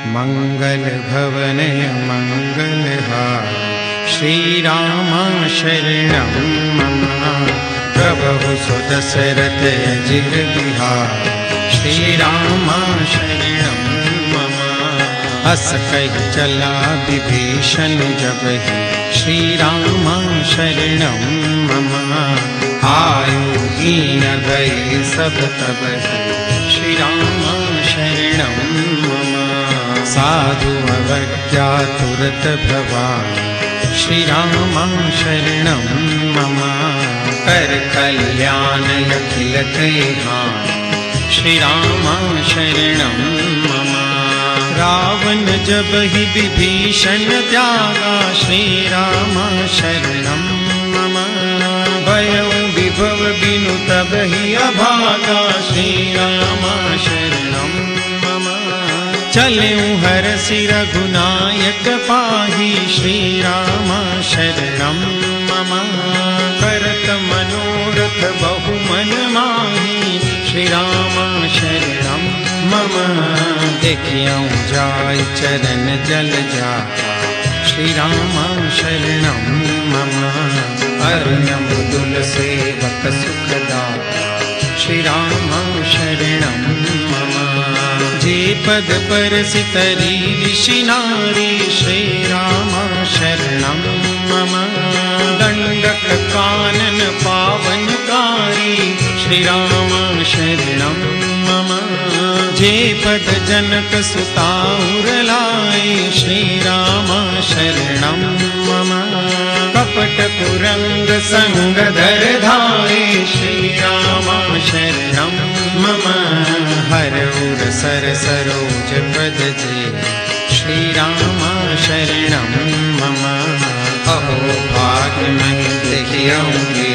मंगल भवनय मंगलहार श्रीराम शरणं मम। प्रभु सुदशरथ अजिर बिहार श्रीराम शरणं मम। अस कहि चला विभीषण जब ही श्रीराम शरणं मम। आयु हीन भय सब तब ही श्रीराम शरणं मम। साधु अवज्ञा तुरत भवामि श्रीराम शरणं मम। कर कल्याण अखिल कल्याण श्रीराम शरणं मम। रावण जब ही विभीषण त्यागा श्रीराम शरणं मम। भयं विभव बिनु तब ही अभागा श्रीराम शरणं मम। चलऊँ हरषि रघुनायक पाहि श्रीराम शरणं मम। करत मनोरथ बहु मन माहि श्रीराम शरणं मम। देखियौ जाय चरण जल जाता श्रीराम शरणं मम। अरुण मृदुल सेवक सुखदाता श्रीराम शरणं मम। जे पद परसितरी ऋषि नारी श्रीराम शरणं मम। दंडक कानन पावनकारी श्रीराम शरणं मम। जे पद जनक सुता उरलाए श्रीराम शरणं मम। कपट कुरंग संग धर धाये श्रीराम शरणं मम। हर उर सर सरोज पद जे श्रीराम शरणं मम। अहो भाग्य मैं देखियौगे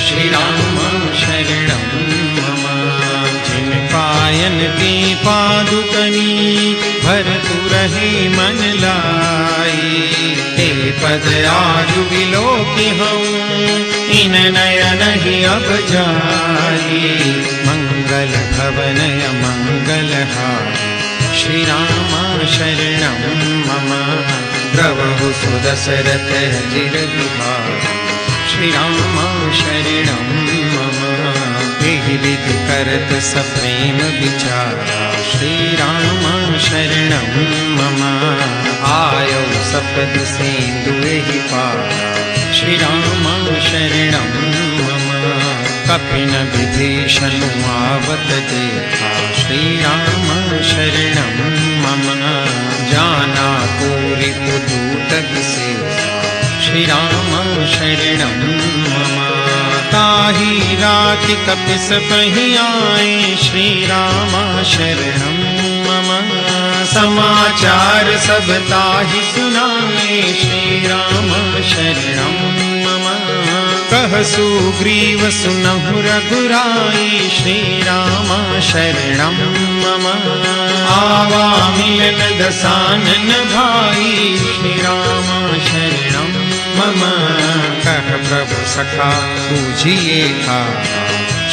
श्रीराम शरणं मम। जिन पायन की पादुकनी भरतु रहे मन लाई। हे पद आयु विलोकि हूँ इन नयन ही अब जाई। मंगल भवनय मंगलहार श्रीराम शरणं मम। प्रभु सुदशरथ अजिर बिहार श्रीराम शरणं मम। एहि विधि करत सप्रेम विचारा श्रीराम शरणं मम। आयौ सपद सेंदु एहि पारा श्रीराम शरणं मम। कपिन विभीषण आवत देखा श्रीराम शरणं मम। जाना पूरि पुदूत विशेषा श्रीराम शरणं मम। ताहि राति कपिस पहि आए श्रीराम शरणं मम। समाचार सब ताहि सुनाए श्रीराम शरणं मम। कह सुग्रीव सुनहु रघुराई श्रीराम शरणं मम। आवा मिलन दसानन भाई श्रीराम शरणं मम। कह प्रभु सखा बूझिए था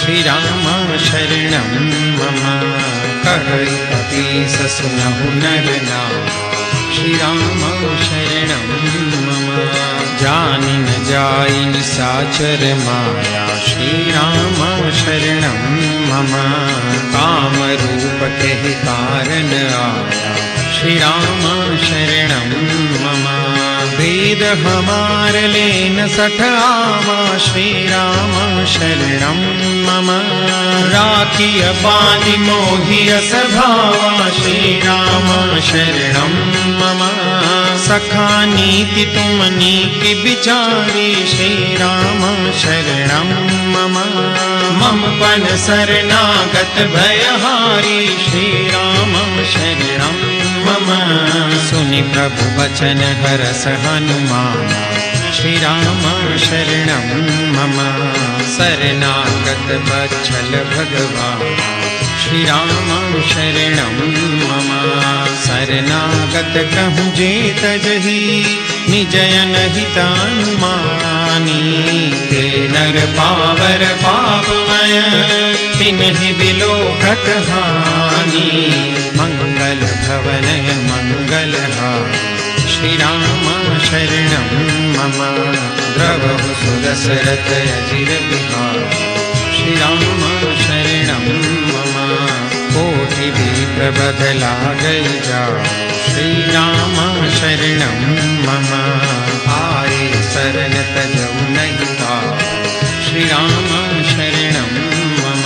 श्रीराम शरणं मम। कह कपीस सुनहु नर नाम श्रीराम शरणं मम। जानि न जाई निशाचर माया श्रीराम शरणं मम। काम रूप के कारण आया श्रीराम शरणं मम। वेद हमार लेन सठ आवा श्रीराम शरणं मम। राखिय बानि मोहिय सभावा श्रीराम शरणं मम। सखा नीति तुम नीति विचारी श्रीराम शरणं मम। मम पन शरणागत भयहारी श्रीराम शरणं मम। सुनि प्रभु वचन हरस हनुमान श्रीराम शरणं मम। शरणागत वत्सल भगवान श्रीराम शरणं मम। शरणागत कहूँ जे तजहि निजयन हितानुमानी। ते नर पावर पापमय तिन्हि बिलोकत हानि। मंगल भवनय मंगलहारी श्री राम शरणं मम। द्रवहु सुदशरथ अजिर बिहारी श्री राम शरणं मम। कोटि विप्रबध लागै जाओ श्री राम शरणं मम। आए शरण तजौ नहीं ताओ श्री राम शरणं मम।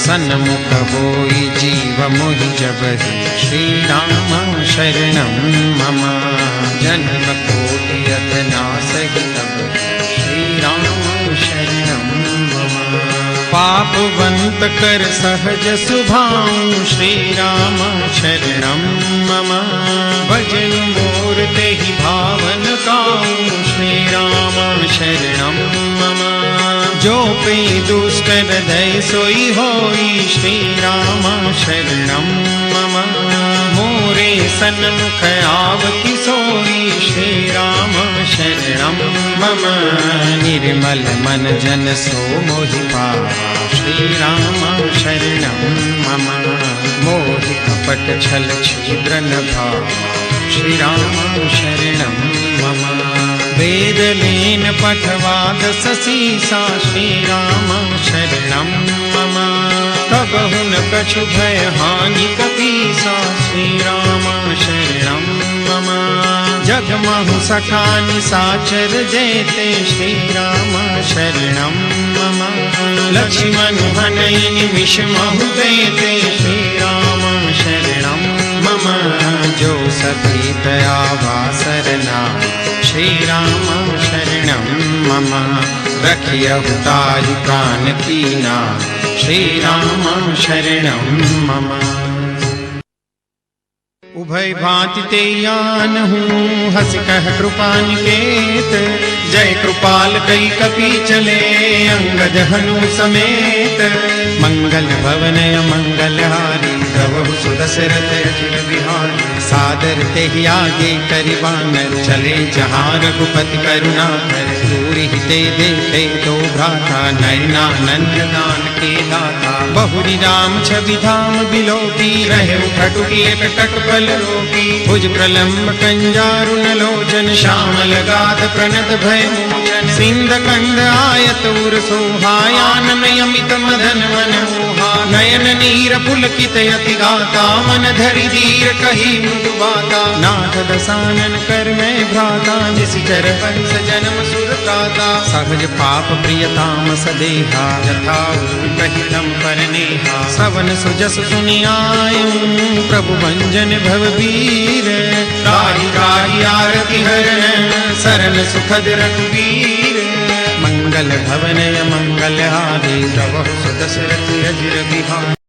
सन्मुख होई जीव मोहि जबहि श्री राम शरणं मम। जन्म कोटि अथ नासहि तब श्री राम शरणं मम। पापवंत कर सहज सुभाऊ श्री राम शरणं मम। भजन मोर तेहि भावन काऊ श्री राम शरणं मम। जो पे दुष्ट हृदय सोई होई श्री राम शरणं मम। मोरे सन्मुख आवति सोई श्री राम शरणं मम। निर्मल मन जन सो मोहि पावा श्री राम शरणं मम। मोहि कपट छल छिद्र न भावा श्री राम शरणं मम। वेद लेन पठवाद ससीसा श्री राम शरणं मम। कबहु न कछु भय हानि कपीसा श्री राम शरणं मम। जगमहु सखा निसाचर जेते श्री राम शरणं मम। लक्ष्मण हनय निमिष महु देते श्री राम शरणं मम। जो सती दयावा सरना श्री राम शरणं मम। रखियहु ताहि प्राण कीना श्री राम शरणं मम। उभय भांति ते यान हूँ हस कह कृपा निकेत। जय कृपाल कई कपि चले अंगद हनु समेत। मंगल भवनय मंगलहारी प्रभु सुदशरथ अजिर बिहारी। सादर तेहि आगे करि वानर चले जहाँ रघुपति करुणाकर। दूरि ते देखे तो भ्राता नयनानंद दान के दाता। बहुरी राम छवि धाम बिलोकी रहे खटुकी एक टक बल रोकी। भुज प्रलंब कंजारुन लोचन श्यामल गाध प्रणत भय मोचन। सिंध कंद आयत उर सोहायानन यमित मदन मनमोहा। नयन नीर पुलकित यति गाता मन धरि धीर कही मृदु बाता। नाथ दसानन कर मैं भ्राता निशिचर वंश जन्म सुर प्राता। सहज पाप प्रियताम सदेहा यथा कहितम परनेहा। सवन सुजस सुनि आयु प्रभु भंजन भव वीर। त्राहि त्राहि आरति हरण सरन सुखद रघुवीर। मंगल भवनय मंगलहारी प्रभु सुदशरथ अजिर बिहारी।